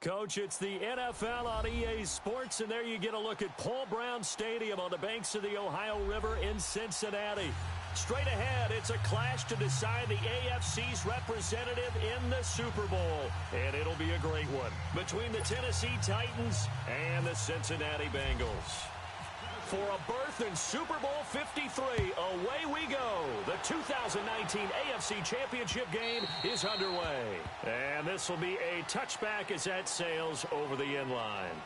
Coach, it's the NFL on EA Sports, and there you get a look at Paul Brown Stadium on the banks of the Ohio River in Cincinnati. Straight ahead, it's a clash to decide the AFC's representative in the Super Bowl, and it'll be a great one between the Tennessee Titans and the Cincinnati Bengals. For a berth in Super Bowl 53, away we go. The 2019 AFC Championship game is underway. And this will be a touchback as that sails over the end line.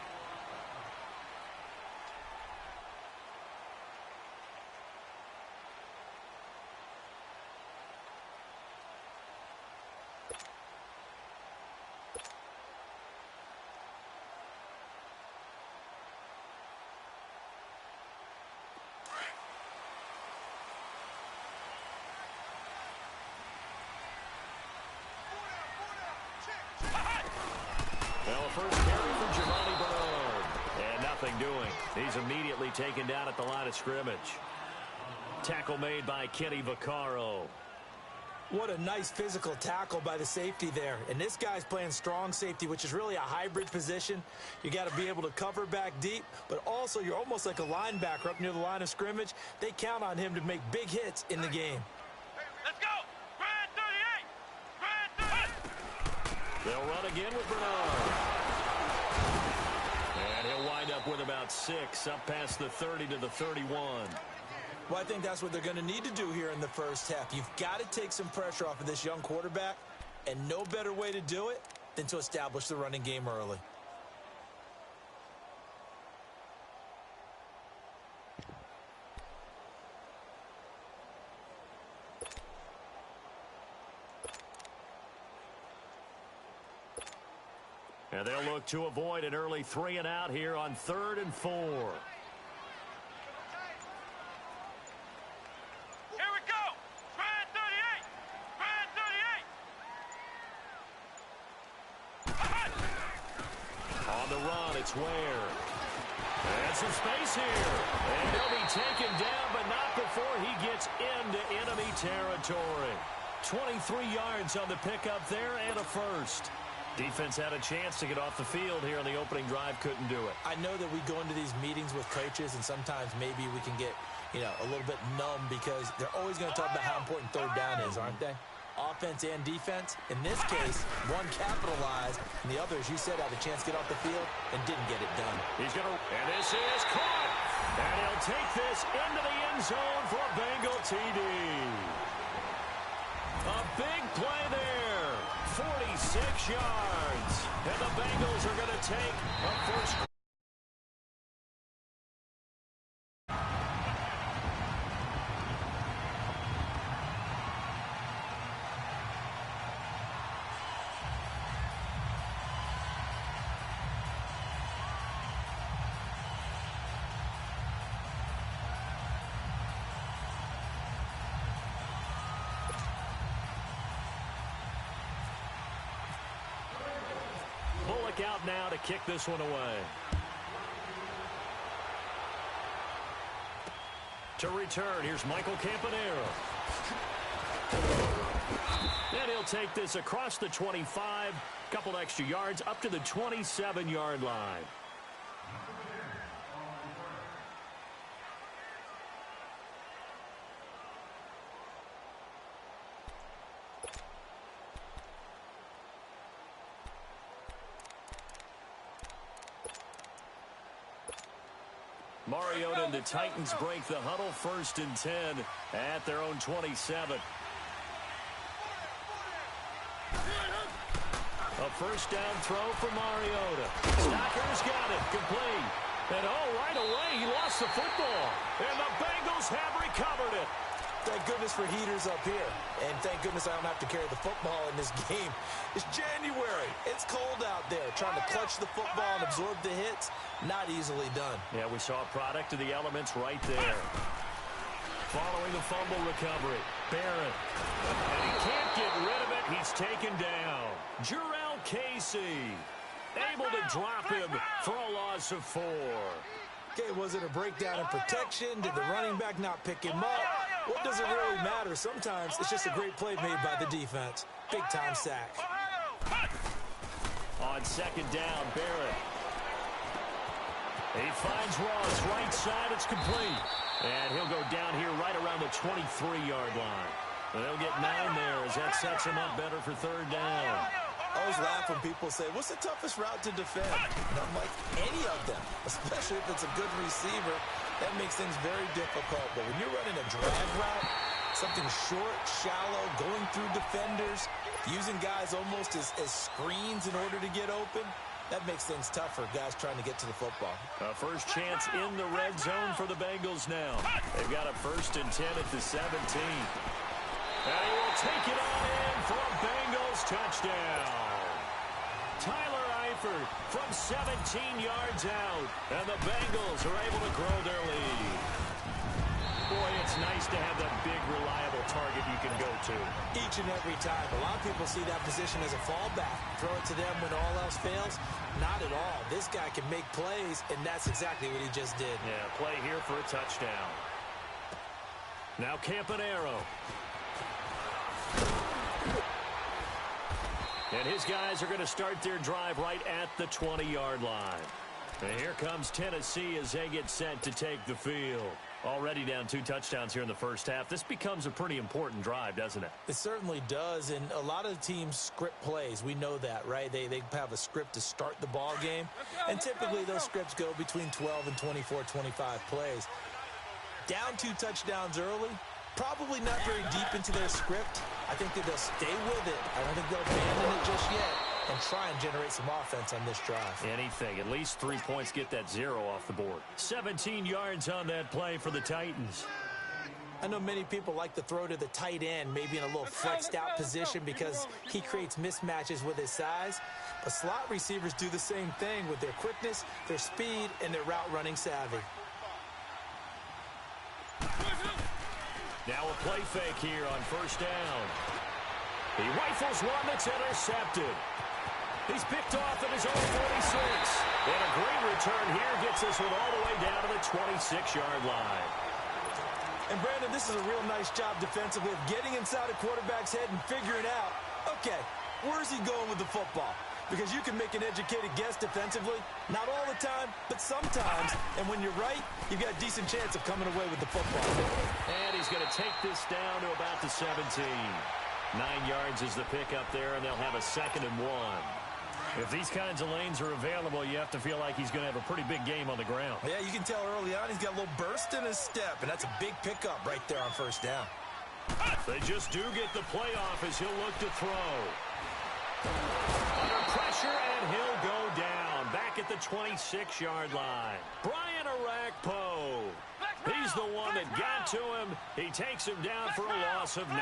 First carry for Giovanni Bernard. And nothing doing. He's immediately taken down at the line of scrimmage. Tackle made by Kenny Vaccaro. What a nice physical tackle by the safety there. And this guy's playing strong safety, which is really a hybrid position. You got to be able to cover back deep, but also you're almost like a linebacker up near the line of scrimmage. They count on him to make big hits in the game. Let's go! Grand 38! They'll run again with Bernard. And he'll wind up with about 6, up past the 30 to the 31. Well, I think that's what they're going to need to do here in the first half. You've got to take some pressure off of this young quarterback, and no better way to do it than to establish the running game early. And they'll look to avoid an early 3 and out here on 3rd and 4. Here we go! Grand 38! Grand 38! On the run, it's Ware. And some space here. And he'll be taken down, but not before he gets into enemy territory. 23 yards on the pickup there and a first. Defense had a chance to get off the field here on the opening drive, couldn't do it. I know that we go into these meetings with coaches, and sometimes maybe we can get, a little bit numb because they're always going to talk about how important third down is, aren't they? Offense and defense. In this case, one capitalized, and the other, as you said, had a chance to get off the field and didn't get it done. And this is caught. And he'll take this into the end zone for a Bengal TD. A big play there. 46 yards. And the Bengals are going to take a first. Out now to kick this one away. To return, here's Michael Campanaro. And he'll take this across the 25, couple extra yards up to the 27-yard line. Mariota and the Titans break the huddle, 1st and 10 at their own 27. A first down throw for Mariota. Stocker's got it, complete. And right away he lost the football. And the Bengals have recovered it. Thank goodness for heaters up here. And thank goodness I don't have to carry the football in this game. It's January. It's cold out there. Trying to clutch the football and absorb the hits, not easily done. Yeah, we saw a product of the elements right there. Following the fumble recovery, Barrett. And he can't get rid of it. He's taken down. Jarrell Casey able to drop him for a loss of 4. Okay, was it a breakdown in protection? Did the running back not pick him up? What does it really matter? Sometimes it's just a great play made by the defense. Big-time sack. On on second down. Barrett. He finds Ross right side. It's complete. And he'll go down here right around the 23-yard line. They'll get 9 there as that sets him up better for third down. I always laugh when people say, what's the toughest route to defend? And I'm like, any of them, especially if it's a good receiver. That makes things very difficult. But when you're running a drag route, something short, shallow, going through defenders, using guys almost as screens in order to get open, that makes things tough for guys trying to get to the football. First chance in the red zone for the Bengals now. They've got a 1st and 10 at the 17. And he will take it on in for a Bengals touchdown. Tyler Eifert from 17 yards out. And the Bengals are able to grow their lead. Boy, it's nice to have that big, reliable target you can go to. Each and every time. A lot of people see that position as a fallback. Throw it to them when all else fails. Not at all. This guy can make plays, and that's exactly what he just did. Yeah, play here for a touchdown. Now Campanaro. And his guys are going to start their drive right at the 20-yard line. And here comes Tennessee as they get set to take the field. Already down 2 touchdowns here in the first half. This becomes a pretty important drive, doesn't it? It certainly does, and a lot of teams script plays. We know that, right? They have a script to start the ball game, and typically those scripts go between 12 and 24, 25 plays. Down 2 touchdowns early, probably not very deep into their script. I think that they'll stay with it. I don't think they'll abandon it just yet and try and generate some offense on this drive. Anything. At least 3 points, get that 0 off the board. 17 yards on that play for the Titans. I know many people like to throw to the tight end, maybe in a little flexed out position because he creates mismatches with his size. But slot receivers do the same thing with their quickness, their speed, and their route running savvy. Now a play fake here on first down. He rifles one that's intercepted. He's picked off at his own 46. And a great return here gets this one all the way down to the 26-yard line. And, Brandon, this is a real nice job defensively of getting inside a quarterback's head and figuring out, okay, where's he going with the football? Because you can make an educated guess defensively. Not all the time, but sometimes. And when you're right, you've got a decent chance of coming away with the football. And he's going to take this down to about the 17. 9 yards is the pickup there, and they'll have a 2nd and 1. If these kinds of lanes are available, you have to feel like he's going to have a pretty big game on the ground. Yeah, you can tell early on he's got a little burst in his step, and that's a big pickup right there on first down. They just do get the playoff as he'll look to throw. Under pressure, and he'll go down. Back at the 26-yard line. Brian Arakpo. He's the one that got to him. He takes him down for a loss of 9.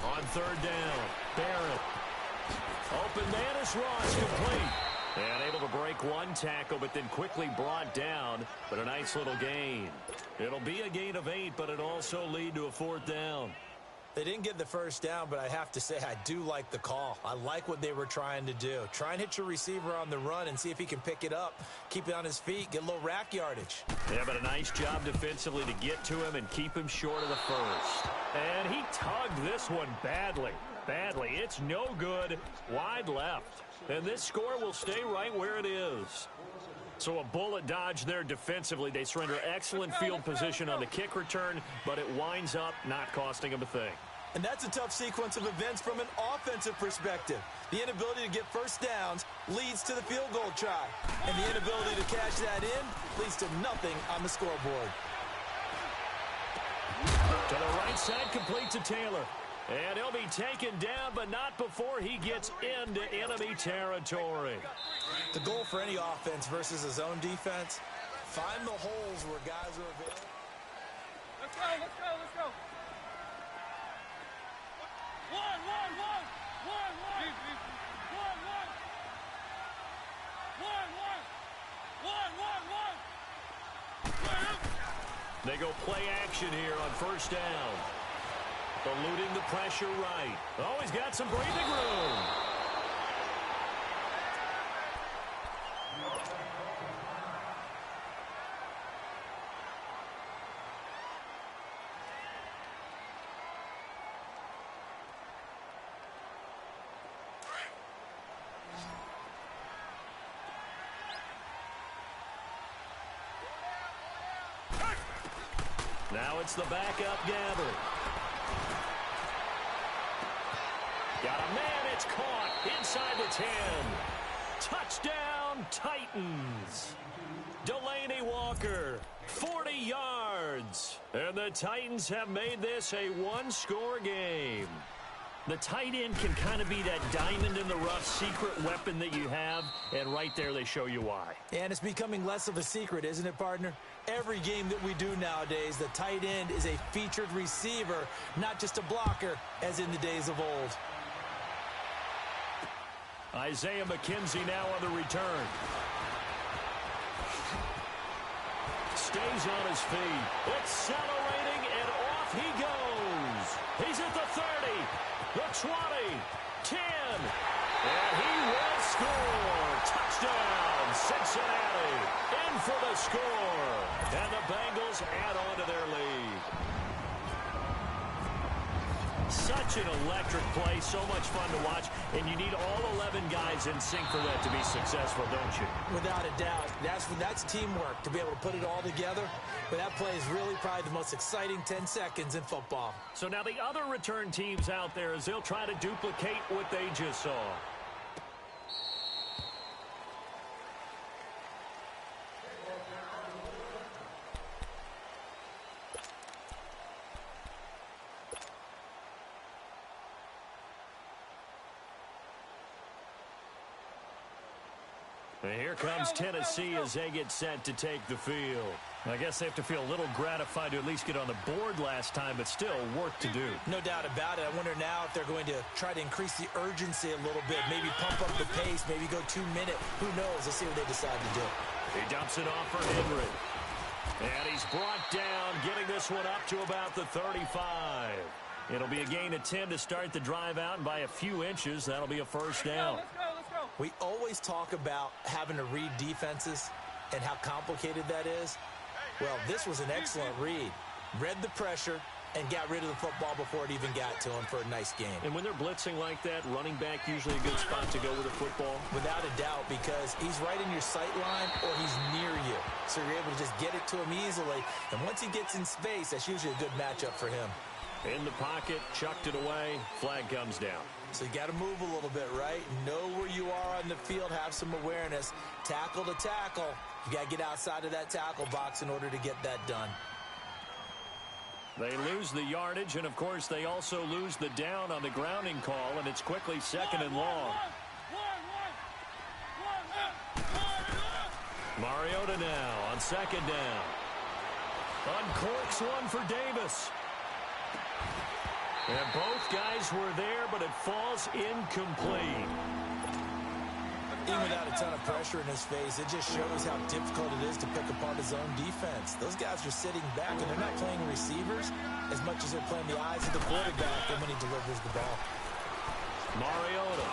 On third down, Barrett. Open man is Ross, complete. And able to break 1 tackle, but then quickly brought down. But a nice little gain. It'll be a gain of 8, but it'll also lead to a 4th down. They didn't get the first down, but I have to say I do like the call. I like what they were trying to do. Try and hit your receiver on the run and see if he can pick it up, keep it on his feet, get a little rack yardage. Yeah, but a nice job defensively to get to him and keep him short of the first. And he tugged this one badly. It's no good. Wide left. And this score will stay right where it is. So a bullet dodge there defensively. They surrender excellent field position on the kick return, but it winds up not costing them a thing. And that's a tough sequence of events from an offensive perspective. The inability to get first downs leads to the field goal try. And the inability to cash that in leads to nothing on the scoreboard. To the right side, complete to Taylor. And he'll be taken down, but not before he gets into enemy territory. The goal for any offense versus a zone defense, find the holes where guys are available. Let's go. One. They go play action here on first down. Eluding the pressure right. Oh, he's got some breathing room. Now it's the backup gathering. Got a man, it's caught inside the 10. Touchdown, Titans. Delaney Walker, 40 yards. And the Titans have made this a one-score game. The tight end can kind of be that diamond in the rough secret weapon that you have, and right there they show you why. And it's becoming less of a secret, isn't it, partner? Every game that we do nowadays, the tight end is a featured receiver, not just a blocker, as in the days of old. Isaiah McKenzie now on the return. Stays on his feet. Accelerating, and off he goes. He's at the 30, the 20, 10, and he will score. Touchdown, Cincinnati. In for the score. And the Bengals add on to their lead. Such an electric play, so much fun to watch, and you need all 11 guys in sync for that to be successful, don't you? Without a doubt. That's teamwork, to be able to put it all together. But that play is really probably the most exciting 10 seconds in football. So now the other return teams out there, as they'll try to duplicate what they just saw. And here comes Tennessee as they get set to take the field. I guess they have to feel a little gratified to at least get on the board last time, but still work to do. No doubt about it. I wonder now if they're going to try to increase the urgency a little bit, maybe pump up the pace, maybe go 2 minute. Who knows? Let's see what they decide to do. He dumps it off for Henry. And he's brought down, getting this one up to about the 35. It'll be a gain of 10 to start the drive out, and by a few inches, that'll be a first down. Let's go. We always talk about having to read defenses and how complicated that is. Well, this was an excellent read. Read the pressure and got rid of the football before it even got to him for a nice game. And when they're blitzing like that, running back usually a good spot to go with the football. Without a doubt, because he's right in your sight line or he's near you. So you're able to just get it to him easily. And once he gets in space, that's usually a good matchup for him. In the pocket, chucked it away, flag comes down. So you got to move a little bit, right? Know where you are on the field, have some awareness. Tackle to tackle. You got to get outside of that tackle box in order to get that done. They lose the yardage, and of course they also lose the down on the grounding call, and it's quickly second and long. Mariota now on second down. Uncorks one for Davis. And both guys were there, but it falls incomplete. Even without a ton of pressure in his face, it just shows how difficult it is to pick apart his own defense. Those guys are sitting back, and they're not playing receivers as much as they're playing the eyes of the quarterback and when he delivers the ball. Mariota.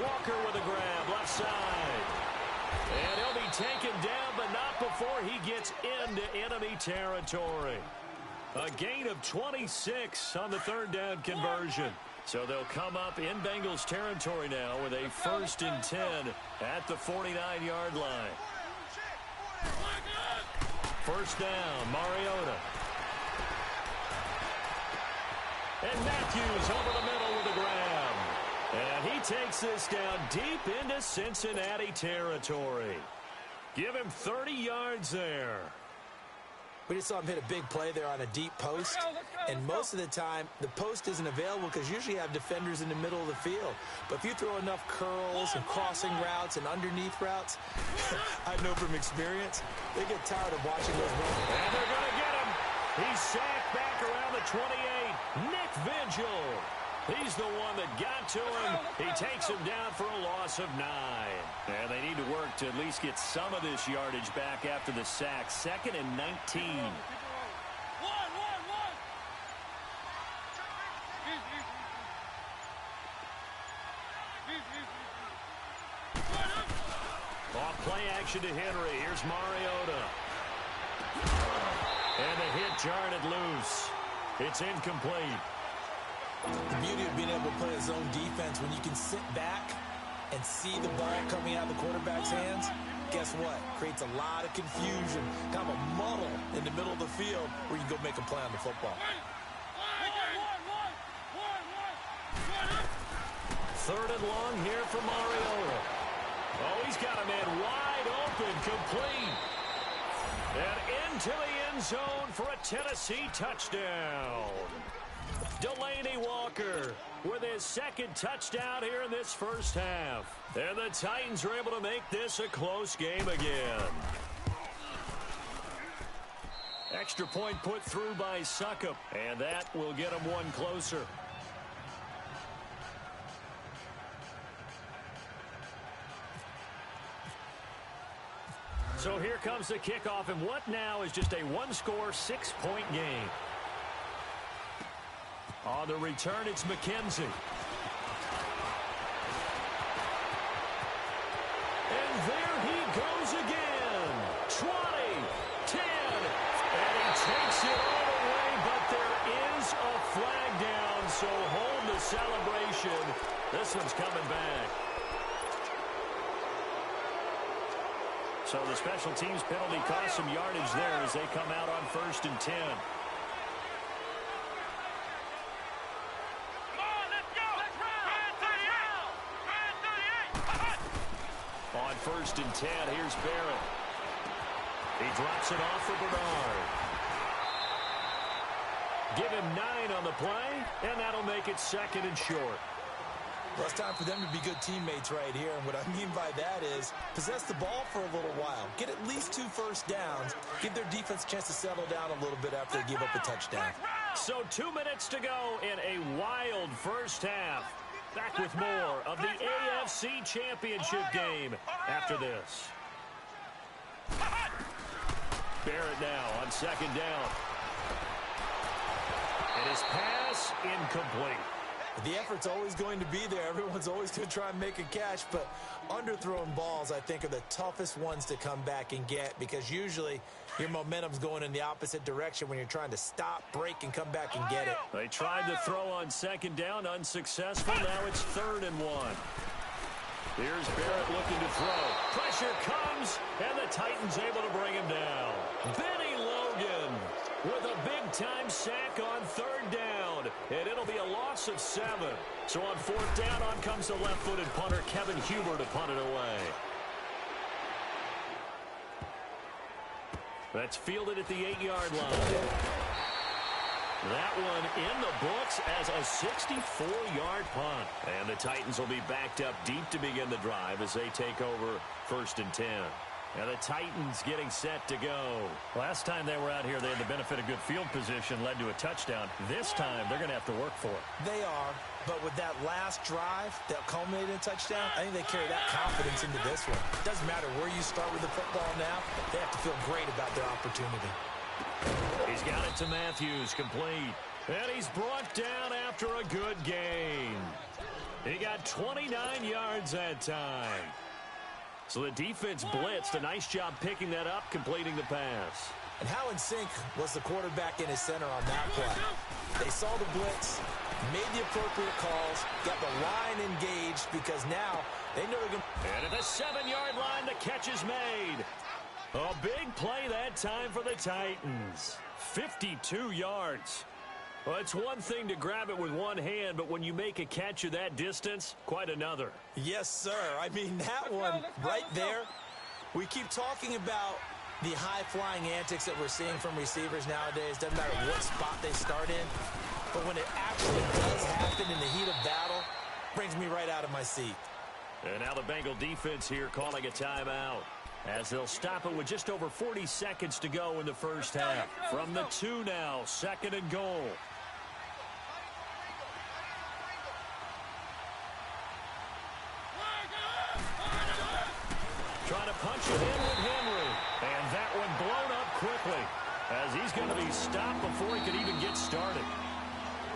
Walker with a grab, left side. And he'll be taken down, but not before he gets into enemy territory. A gain of 26 on the third down conversion. So they'll come up in Bengals territory now with a 1st and 10 at the 49-yard line. First down, Mariota. And Matthews over the middle with a grab. And he takes this down deep into Cincinnati territory. Give him 30 yards there. We just saw him hit a big play there on a deep post. And most of the time, the post isn't available because usually you have defenders in the middle of the field. But if you throw enough curls and crossing routes and underneath routes, I know from experience, they get tired of watching those runs. And they're going to get him. He's sacked back around the 28. Nick Vigil. He's the one that got to him. He takes him down for a loss of 9. And they need to work to at least get some of this yardage back after the sack. 2nd and 19. Off play action to Henry. Here's Mariota. And the hit jarred it loose. It's incomplete. The beauty of being able to play his own defense when you can sit back and see the ball coming out of the quarterback's hands, guess what? Creates a lot of confusion, kind of a muddle in the middle of the field where you can go make a play on the football. Third and long here for Mariota. Oh, he's got a man wide open, complete. And into the end zone for a Tennessee touchdown. Delaney Walker with his second touchdown here in this first half. And the Titans are able to make this a close game again. Extra point put through by Succop, and that will get them one closer. So here comes the kickoff, and what now is just a one-score, 6-point game. On the return, it's McKenzie. And there he goes again. 20, 10, and he takes it all the way, but there is a flag down, so hold the celebration. This one's coming back. So the special teams penalty cost some yardage there as they come out on 1st and 10. On 1st and 10, here's Barrett. He drops it off for Bernard. Give him 9 on the play, and that'll make it 2nd and short. Well, it's time for them to be good teammates right here. And what I mean by that is possess the ball for a little while. Get at least 2 first downs. Give their defense a chance to settle down a little bit after they give up a touchdown. So 2 minutes to go in a wild first half. Back with more of the AFC Championship game after this. Barrett now on 2nd down. And his pass incomplete. The effort's always going to be there. Everyone's always going to try and make a catch, but underthrown balls, I think, are the toughest ones to come back and get because usually your momentum's going in the opposite direction when you're trying to stop, break, and come back and get it. They tried to throw on 2nd down, unsuccessful. Now it's 3rd and 1. Here's Barrett looking to throw. Pressure comes, and the Titans able to bring him down. Benny Logan with a big-time sack on 3rd down, and it'll be a loss of 7. So on 4th down, on comes the left-footed punter, Kevin Huber, to punt it away. That's fielded at the 8-yard line. That one in the books as a 64-yard punt. And the Titans will be backed up deep to begin the drive as they take over 1st and 10. And the Titans getting set to go. Last time they were out here, they had the benefit of good field position, led to a touchdown. This time, they're going to have to work for it. They are, but with that last drive that culminated in a touchdown, I think they carry that confidence into this one. It doesn't matter where you start with the football now. They have to feel great about their opportunity. He's got it to Matthews, complete. And he's brought down after a good game. He got 29 yards that time. So the defense blitzed. A nice job picking that up, completing the pass. And how in sync was the quarterback in his center on that play? They saw the blitz, made the appropriate calls, got the line engaged because now they know they're going to... And at the 7-yard line, the catch is made. A big play that time for the Titans. 52 yards. Well, it's one thing to grab it with one hand, but when you make a catch of that distance, quite another. Yes, sir. I mean, that one right there, we keep talking about the high-flying antics that we're seeing from receivers nowadays. Doesn't matter what spot they start in, but when it actually does happen in the heat of battle, brings me right out of my seat. And now the Bengal defense here calling a timeout, as they'll stop it with just over 40 seconds to go in the first half. From the 2 now, 2nd and goal. Trying to punch it in with Henry. And that one blown up quickly, as he's going to be stopped before he could even get started.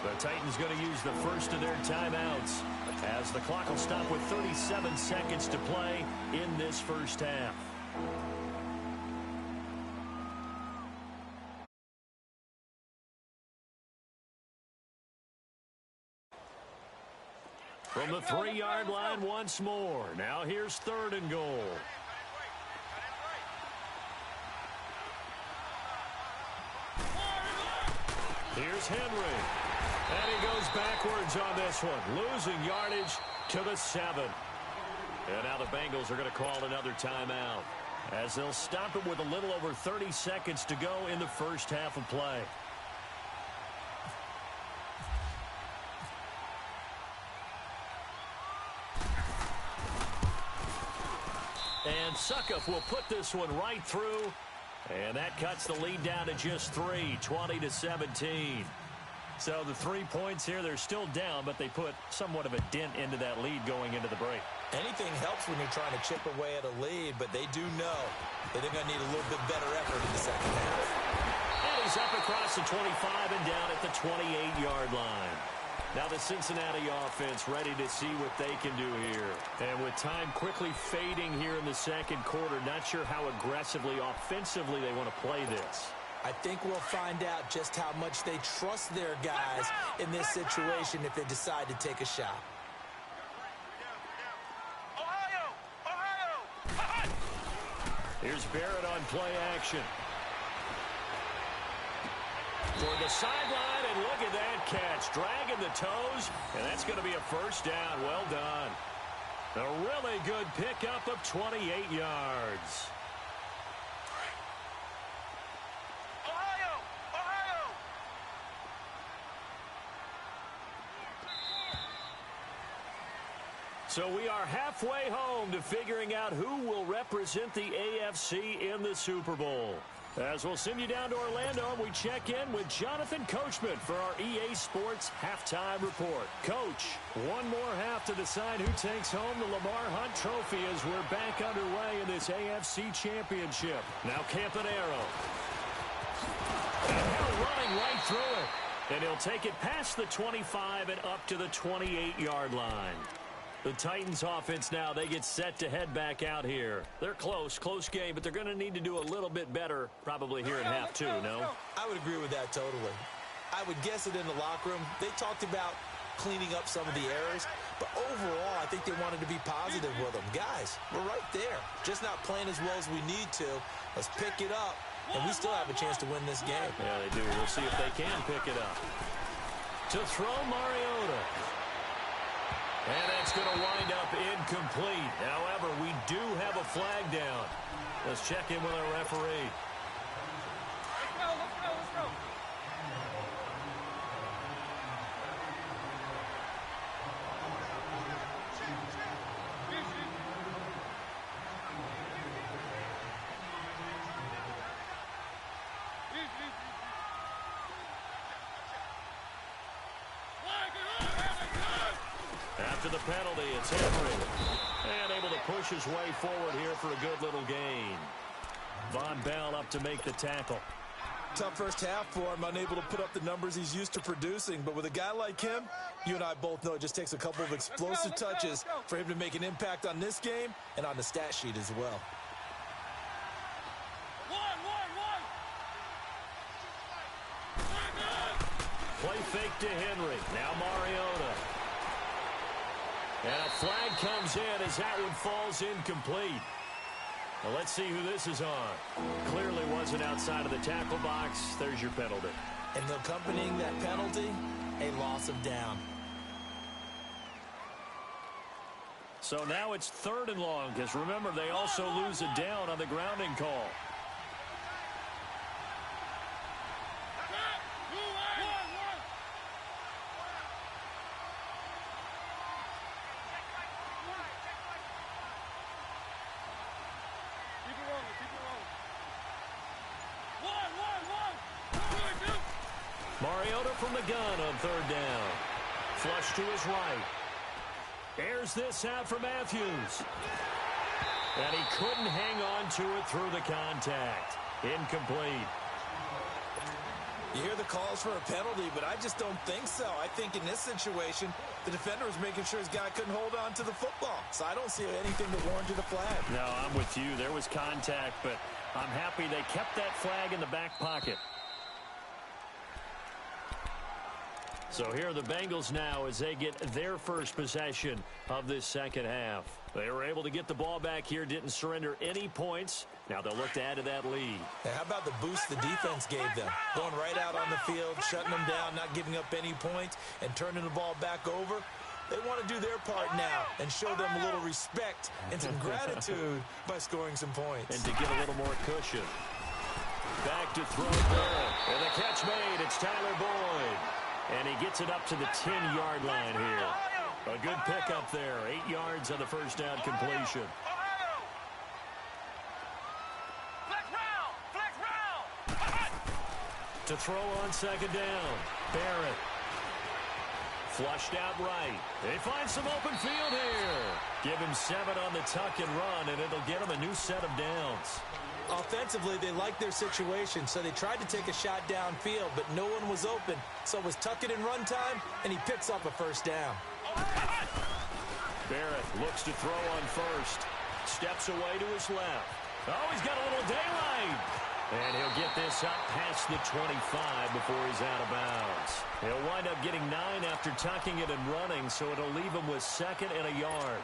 The Titans going to use the first of their timeouts, as the clock will stop with 37 seconds to play in this first half. From the 3-yard line once more. Now here's 3rd and goal. Here's Henry. And he goes backwards on this one, losing yardage to the 7. And now the Bengals are going to call another timeout, as they'll stop it with a little over 30 seconds to go in the first half of play. And Suckup will put this one right through. And that cuts the lead down to just 3, 20-17. So the 3 points here, they're still down, but they put somewhat of a dent into that lead going into the break. Anything helps when you're trying to chip away at a lead, but they do know that they're going to need a little bit better effort in the second half. And he's up across the 25 and down at the 28-yard line. Now the Cincinnati offense ready to see what they can do here. And with time quickly fading here in the second quarter, not sure how aggressively, offensively they want to play this. I think we'll find out just how much they trust their guys in this situation if they decide to take a shot. Here's Barrett on play action. Toward the sideline, and look at that catch. Dragging the toes, and that's going to be a first down. Well done. A really good pickup of 28 yards. So we are halfway home to figuring out who will represent the AFC in the Super Bowl. As we'll send you down to Orlando, we check in with Jonathan Coachman for our EA Sports Halftime Report. Coach, one more half to decide who takes home the Lamar Hunt Trophy as we're back underway in this AFC Championship. Now Campanaro. And Hill running right through it. And he'll take it past the 25 and up to the 28-yard line. The Titans offense now, they get set to head back out here. They're close game, but they're going to need to do a little bit better probably here in half two, no? I would agree with that totally. I would guess it in the locker room. They talked about cleaning up some of the errors, but overall, I think they wanted to be positive with them. Guys, we're right there. Just not playing as well as we need to. Let's pick it up, and we still have a chance to win this game. Yeah, they do. We'll see if they can pick it up. To throw Mariota. And it's going to wind up incomplete. However, we do have a flag down. Let's check in with our referee. Let's go. After the penalty, it's Henry. And able to push his way forward here for a good little gain. Von Bell up to make the tackle. Tough first half for him, unable to put up the numbers he's used to producing. But with a guy like him, you and I both know it just takes a couple of explosive touches for him to make an impact on this game and on the stat sheet as well. Play fake to Henry. Now Mariota. And a flag comes in as that one falls incomplete. Now let's see who this is on. Clearly wasn't outside of the tackle box. There's your penalty. And accompanying that penalty, a loss of down. So now it's 3rd and long, because remember, they also lose a down on the grounding call. Mariota from the gun on 3rd down. Flush to his right. Airs this out for Matthews. And he couldn't hang on to it through the contact. Incomplete. You hear the calls for a penalty, but I just don't think so. I think in this situation, the defender was making sure his guy couldn't hold on to the football. So I don't see anything that warranted a flag. No, I'm with you. There was contact, but I'm happy they kept that flag in the back pocket. So here are the Bengals now as they get their first possession of this second half. They were able to get the ball back here, didn't surrender any points. Now they'll look to add to that lead. Hey, how about the boost the defense gave them? Going right out on the field, shutting them down, not giving up any points, and turning the ball back over. They want to do their part now and show them a little respect and some gratitude by scoring some points. And to get a little more cushion. Back to throw Barrett. And the catch made. It's Tyler Boyd. And he gets it up to the 10-yard line here. A good pickup there. 8 yards on the first down completion. To throw on second down. Barrett. Flushed out right. They find some open field here. Give him 7 on the tuck and run, and it'll get him a new set of downs. Offensively, they liked their situation, so they tried to take a shot downfield, but no one was open. So it was tuck it and run time, and he picks up a first down. Barrett looks to throw on first. Steps away to his left. Oh, he's got a little daylight. And he'll get this up past the 25 before he's out of bounds. He'll wind up getting 9 after tucking it and running, so it'll leave him with 2nd and a yard.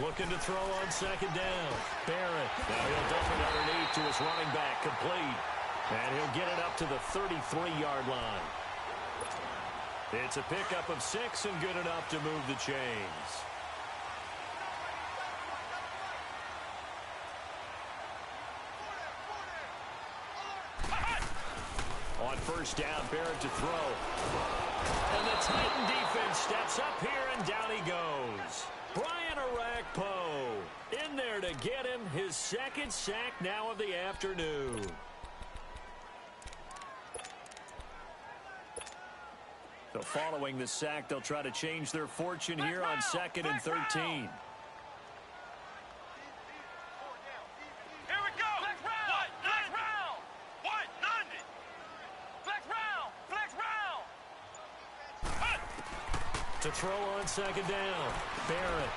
Looking to throw on second down. Barrett. Now he'll dump it underneath to his running back. Complete. And he'll get it up to the 33-yard line. It's a pickup of 6 and good enough to move the chains. On first down, Barrett to throw. And the Titan defense steps up here, and down he goes. Brian Orakpo in there to get him his 2nd sack now of the afternoon. So following the sack, they'll try to change their fortune here on 2nd and 13. Here we go. Flex round. Flex round. What? None. Flex round. Flex round. To throw on second down. Barrett.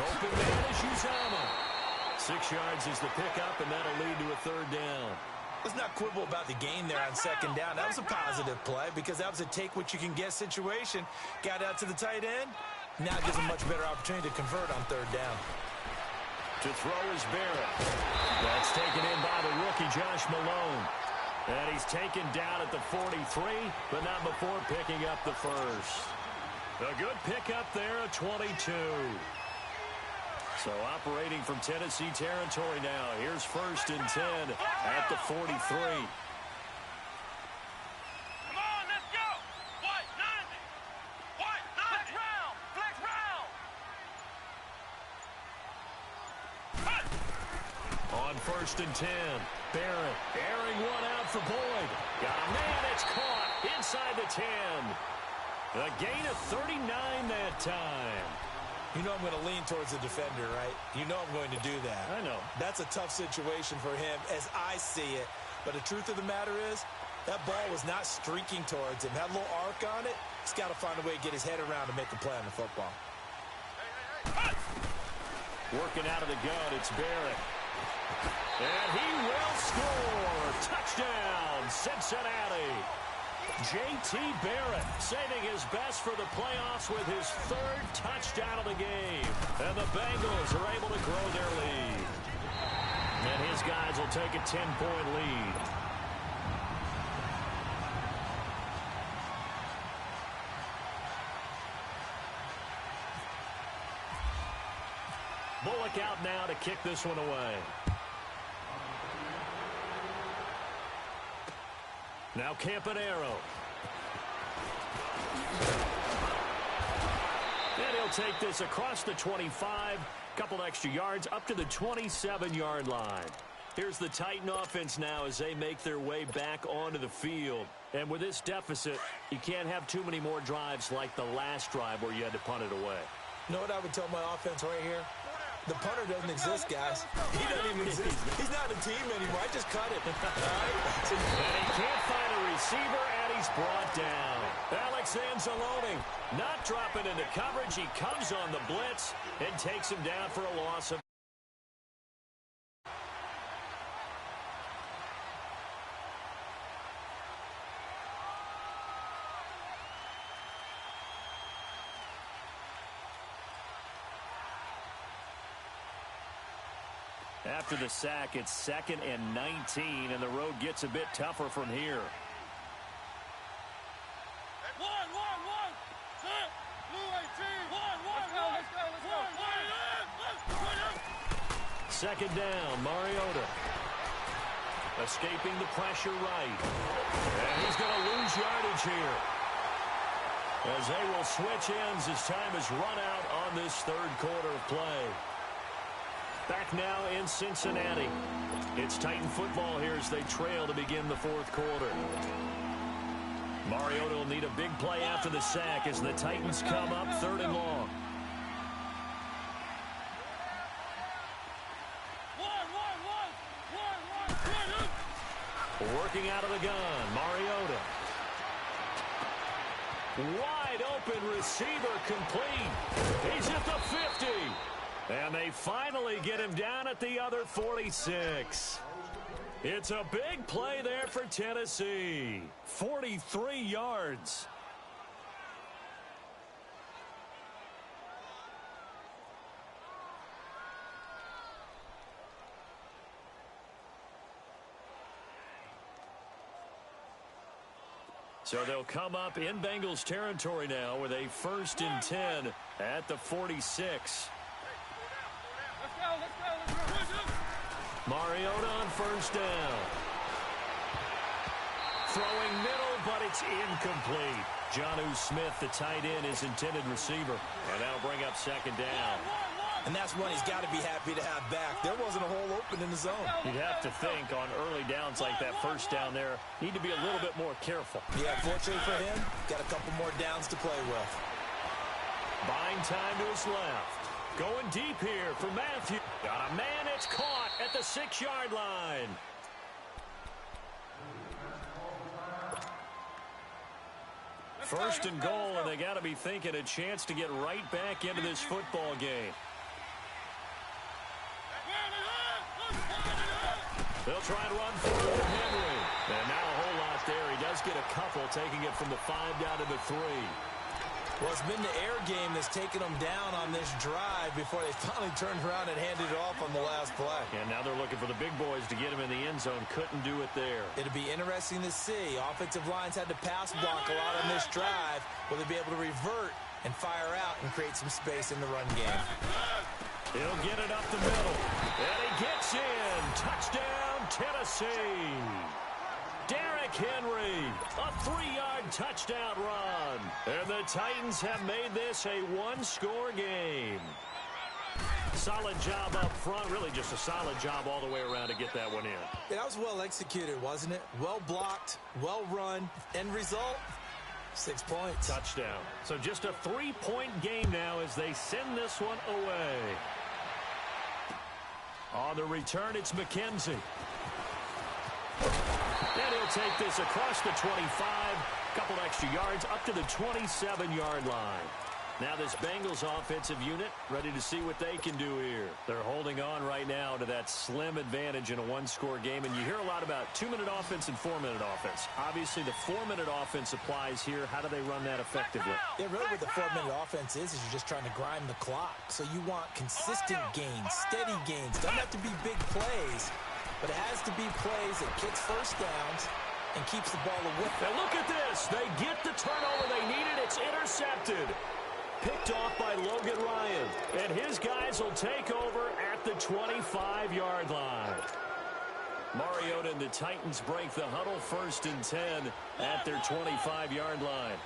Open man is Uzama. 6 yards is the pickup, and that'll lead to a 3rd down. Let's not quibble about the gain there on second down. That was a positive play because that was a take-what-you-can-get situation. Got out to the tight end. Now it gives him a much better opportunity to convert on 3rd down. To throw is Barrett. That's taken in by the rookie, Josh Malone. And he's taken down at the 43, but not before picking up the first. A good pickup there at 22. So operating from Tennessee territory now. Here's 1st and 10 at the 43. Come on, let's go. What? None. What? None. Flex round. Flex round. On 1st and 10, Barrett airing one out for Boyd. Got a man, it's caught inside the 10. A gain of 39 that time. You know I'm going to lean towards the defender, right? You know I'm going to do that. I know. That's a tough situation for him as I see it. But the truth of the matter is, that ball was not streaking towards him. Had a little arc on it. He's got to find a way to get his head around to make a play on the football. Working out of the gun, it's Barrett. And he will score. Touchdown, Cincinnati. J.T. Barrett saving his best for the playoffs with his 3rd touchdown of the game. And the Bengals are able to grow their lead. And his guys will take a 10-point lead. Bullock out now to kick this one away. Now Campanaro. And he'll take this across the 25, couple extra yards up to the 27-yard line. Here's the Titan offense now as they make their way back onto the field. And with this deficit, you can't have too many more drives like the last drive where you had to punt it away. You know what I would tell my offense right here? The punter doesn't exist, guys. He doesn't even exist. He's not a team anymore. I just cut it. And he can't find a receiver, and he's brought down. Alex Anzalone not dropping into coverage. He comes on the blitz and takes him down for a loss of After the sack, it's 2nd and 19, and the road gets a bit tougher from here. Second down, Mariota. Escaping the pressure right. And he's going to lose yardage here. As they will switch ends as time is run out on this third quarter of play. Back now in Cincinnati. It's Titan football here as they trail to begin the fourth quarter. Mariota will need a big play after the sack as the Titans come up 3rd and long. Working out of the gun, Mariota. Wide open receiver complete. He's at the 50. And they finally get him down at the other 46. It's a big play there for Tennessee. 43 yards. So they'll come up in Bengals territory now with a 1st and 10 at the 46. Mariota on 1st down. Throwing middle, but it's incomplete. Jonnu Smith, the tight end, is intended receiver. And that'll bring up 2nd down. And that's one he's got to be happy to have back. There wasn't a hole open in the zone. You'd have to think on early downs like that 1st down there, need to be a little bit more careful. Yeah, fortunately for him, got a couple more downs to play with. Buying time to his left. Going deep here for Matthew. Got a man, it's caught at the 6-yard line. First and goal, and they got to be thinking a chance to get right back into this football game. They'll try and run forward to Henry. And now a whole lot there. He does get a couple, taking it from the 5 down to the 3. Well, it's been the air game that's taken them down on this drive before they finally turned around and handed it off on the last play. And now they're looking for the big boys to get him in the end zone. Couldn't do it there. It'll be interesting to see. Offensive lines had to pass block a lot on this drive. Will they be able to revert and fire out and create some space in the run game? He'll get it up the middle. And he gets in. Touchdown, Tennessee. Derrick Henry, a 3-yard touchdown run. And the Titans have made this a 1-score game. Solid job up front. Really just a solid job all the way around to get that one in. Yeah, that was well executed, wasn't it? Well blocked, well run. End result, 6 points. Touchdown. So just a 3-point game now as they send this one away. On the return, it's McKenzie. And he'll take this across the 25. Couple extra yards up to the 27-yard line. Now this Bengals offensive unit ready to see what they can do here. They're holding on right now to that slim advantage in a 1-score game. And you hear a lot about 2-minute offense and 4-minute offense. Obviously, the 4-minute offense applies here. How do they run that effectively? Yeah, really what the 4-minute offense is you're just trying to grind the clock. So you want consistent gains, steady gains. Doesn't have to be big plays, but it has to be plays that gets first downs and keeps the ball away. Now look at this. They get the turnover they needed. It's intercepted. Picked off by Logan Ryan. And his guys will take over at the 25-yard line. Mariota and the Titans break the huddle 1st and 10 at their 25-yard line.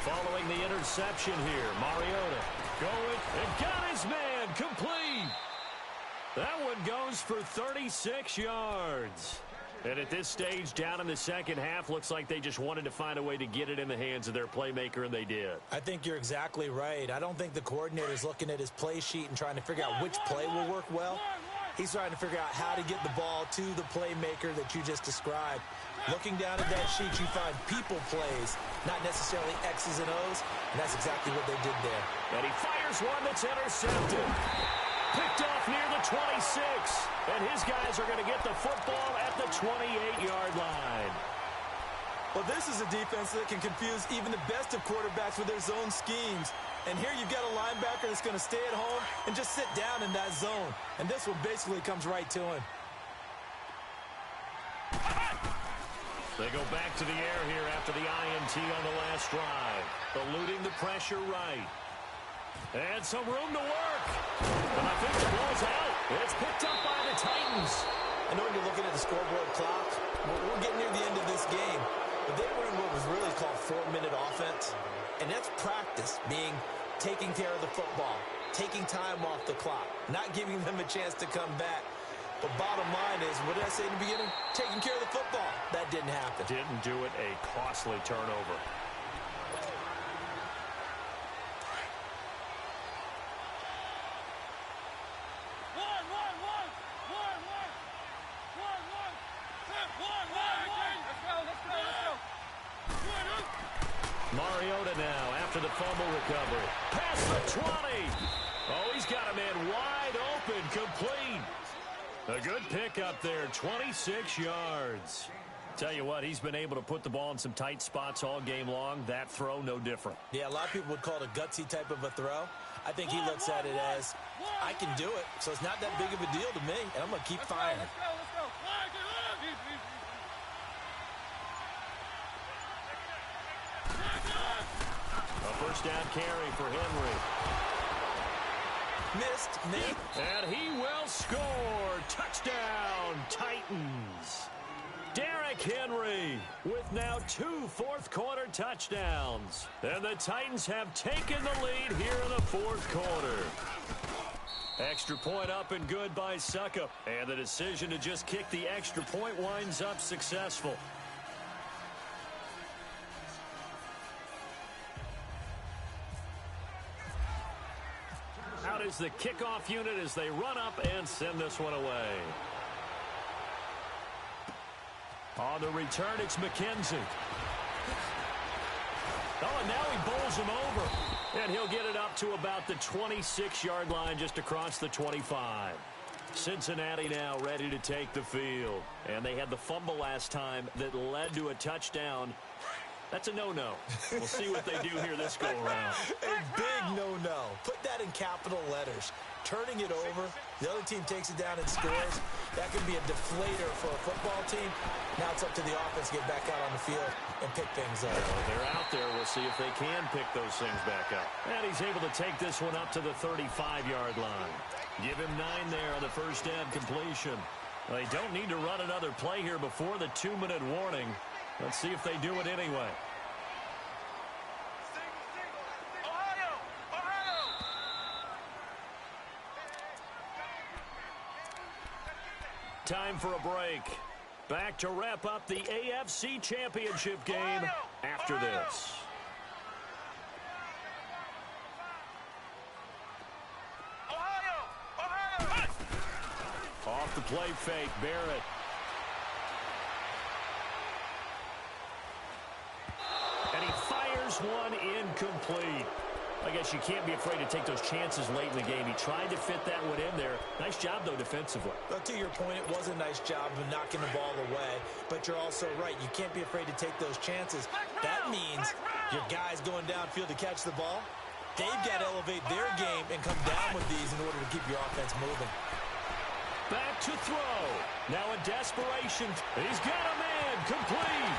Following the interception here, Mariota going and got his man complete. That one goes for 36 yards. And at this stage, down in the second half, looks like they just wanted to find a way to get it in the hands of their playmaker, and they did. I think you're exactly right. I don't think the coordinator's looking at his play sheet and trying to figure out which play will work well. He's trying to figure out how to get the ball to the playmaker that you just described. Looking down at that sheet, you find people plays, not necessarily X's and O's, and that's exactly what they did there. And he fires one that's intercepted. Picked off near the 26. And his guys are going to get the football at the 28-yard line. Well, this is a defense that can confuse even the best of quarterbacks with their zone schemes. And here you've got a linebacker that's going to stay at home and just sit down in that zone. And this one basically comes right to him. They go back to the air here after the INT on the last drive. Eluding the pressure right. And some room to work. And I think the ball's out. It's picked up by the Titans. I know when you're looking at the scoreboard clock, we're getting near the end of this game. But they were in what was really called 4-minute offense. And that's practice, being taking care of the football, taking time off the clock, not giving them a chance to come back. But bottom line is, what did I say in the beginning? Taking care of the football. That didn't happen. Didn't do it. A costly turnover. Mariota now after the fumble recovery. Past the 20. Oh, he's got a man wide open, complete. A good pick up there, 26 yards. Tell you what, he's been able to put the ball in some tight spots all game long. That throw, no different. Yeah, a lot of people would call it a gutsy type of a throw. I think he looks at it as, I can do it, so it's not that big of a deal to me, and I'm going to keep firing. A first down carry for Henry. Missed. And he will score. Touchdown, Titans. Derrick Henry with now 2 fourth-quarter touchdowns. And the Titans have taken the lead here in the fourth quarter. Extra point up and good by Suckup. And the decision to just kick the extra point winds up successful. Out is the kickoff unit as they run up and send this one away. On the return, it's McKenzie. Oh, and now he bowls him over. And he'll get it up to about the 26-yard line just across the 25. Cincinnati now ready to take the field. And they had the fumble last time that led to a touchdown. That's a no-no. We'll see what they do here this go-around. A big no-no. Put that in capital letters. Turning it over, the other team takes it down and scores. That can be a deflator for a football team. Now it's up to the offense to get back out on the field and pick things up. They're out there. We'll see if they can pick those things back up. And he's able to take this one up to the 35-yard line. Give him 9 there on the first down completion. Well, they don't need to run another play here before the 2-minute warning. Let's see if they do it anyway. Time for a break. Back to wrap up the AFC Championship game after this. Off the play fake, Barrett. And he fires one incomplete. I guess you can't be afraid to take those chances late in the game. He tried to fit that one in there. Nice job, though, defensively. But to your point, it was a nice job of knocking the ball away. But you're also right. You can't be afraid to take those chances. That means your guys going downfield to catch the ball, they've got to elevate their game and come down with these in order to keep your offense moving. Back to throw. Now in desperation. He's got a man. Complete.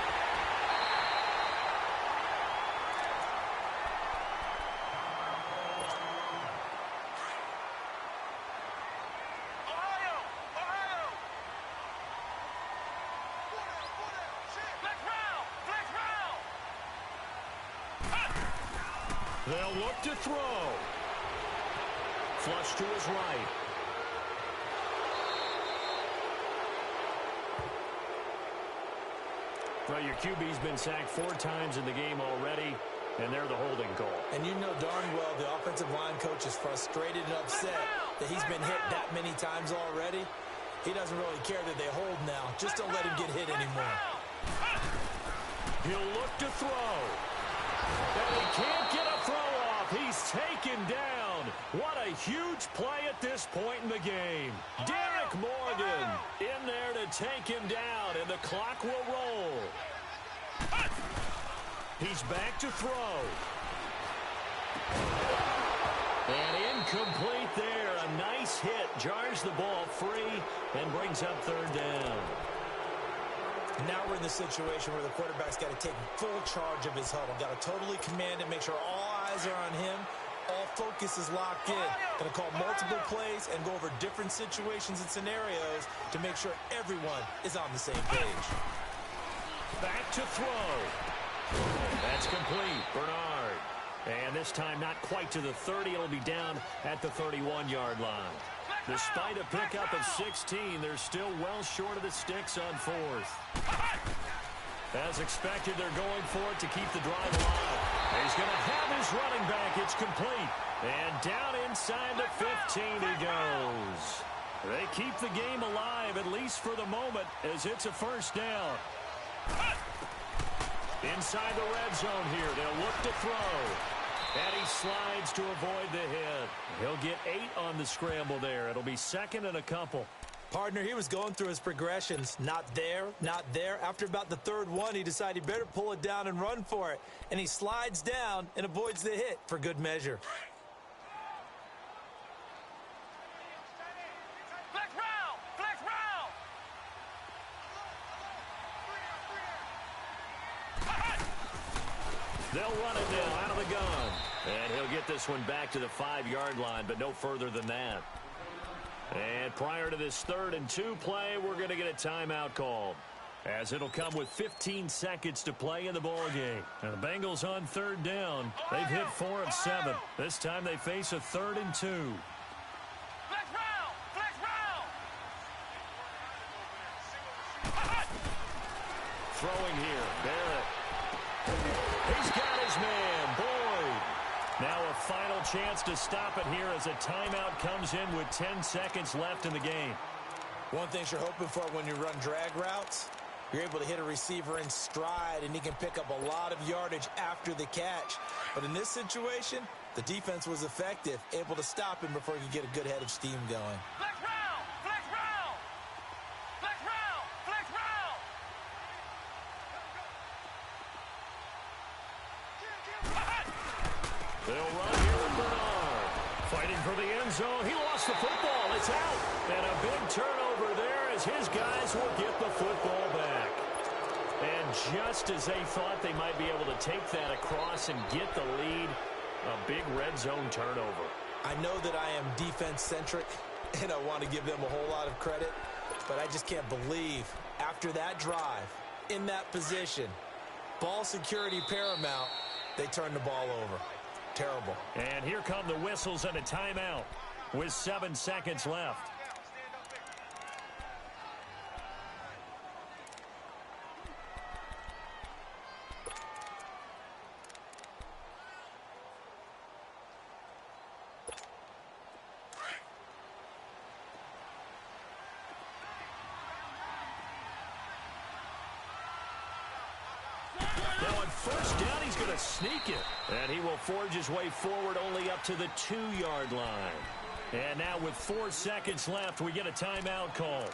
They'll look to throw. Flush to his right. Well, your QB's been sacked 4 times in the game already, and they're the holding call. And you know darn well the offensive line coach is frustrated and upset that he's been hit that many times already. He doesn't really care that they hold now. Just don't let him get hit anymore. He'll look to throw. And he can't get a throw off. He's taken down. What a huge play at this point in the game. Derek Morgan in there to take him down, and the clock will roll. He's back to throw. And incomplete there. A nice hit. Jars the ball free and brings up third down. Now we're in the situation where the quarterback's got to take full charge of his huddle. Got to totally command it, make sure all eyes are on him. All focus is locked in. Going to call multiple plays and go over different situations and scenarios to make sure everyone is on the same page. Back to throw. That's complete. Bernard. And this time not quite to the 30. It'll be down at the 31-yard line. Despite a pickup of 16, they're still well short of the sticks on fourth. As expected, they're going for it to keep the drive alive. He's going to have his running back. It's complete. And down inside the 15 he goes. They keep the game alive, at least for the moment, as it's a first down. Inside the red zone here. They'll look to throw. And he slides to avoid the hit. He'll get 8 on the scramble there. It'll be second and a couple. Partner, he was going through his progressions. Not there, not there. After about the third one, he decided he better pull it down and run for it. And he slides down and avoids the hit for good measure. Flex round! Flex round! They'll run it now out of the gun. And he'll get this one back to the 5-yard line, but no further than that. And prior to this 3rd and 2 play, we're going to get a timeout called, as it'll come with 15 seconds to play in the ball game. And the Bengals on 3rd down. They've hit 4 of 7. This time they face a 3rd and 2. Flex round! Flex round! Throwing here. Barrett. He's got his man. Boyd. Now a final chance to stop it here as a timeout comes in with 10 seconds left in the game. One thing you're hoping for when you run drag routes, you're able to hit a receiver in stride, and he can pick up a lot of yardage after the catch. But in this situation, the defense was effective, able to stop him before he could get a good head of steam going. Flex round! Flex round! Flex round! Flex round! They'll run here with Bernard. Fighting for the end zone. He lost the football. It's out. And a big turnover there as his guys will get the football back. And just as they thought they might be able to take that across and get the lead, a big red zone turnover. I know that I am defense-centric, and I want to give them a whole lot of credit, but I just can't believe after that drive, in that position, ball security paramount, they turned the ball over. Terrible. And here come the whistles and a timeout with 7 seconds left. Now on first down, he's going to sneak it. And he will forge his way forward only up to the 2-yard line. And now with 4 seconds left, we get a timeout call.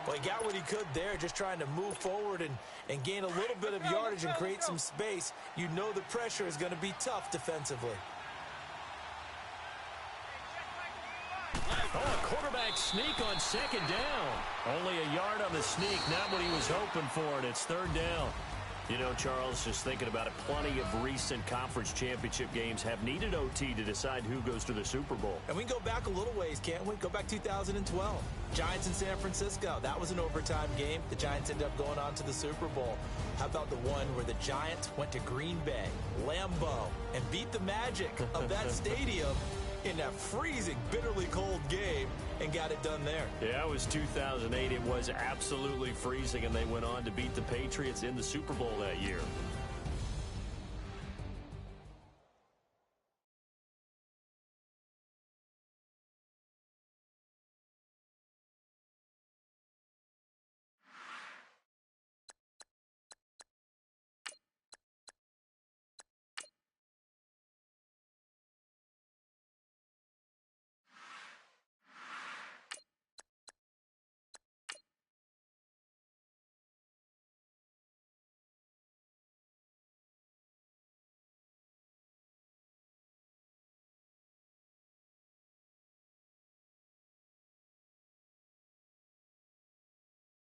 Well, he got what he could there, just trying to move forward and gain a little bit of yardage and create some space. You know the pressure is going to be tough defensively. Oh, a quarterback sneak on second down. Only a yard on the sneak, not what he was hoping for, and it's 3rd down. You know, Charles, just thinking about it, plenty of recent conference championship games have needed OT to decide who goes to the Super Bowl. And we can go back a little ways, can't we? Go back 2012. Giants in San Francisco. That was an overtime game. The Giants ended up going on to the Super Bowl. How about the one where the Giants went to Green Bay, Lambeau, and beat the magic of that stadium in that freezing, bitterly cold game and got it done there? Yeah, it was 2008. It was absolutely freezing, and they went on to beat the Patriots in the Super Bowl that year.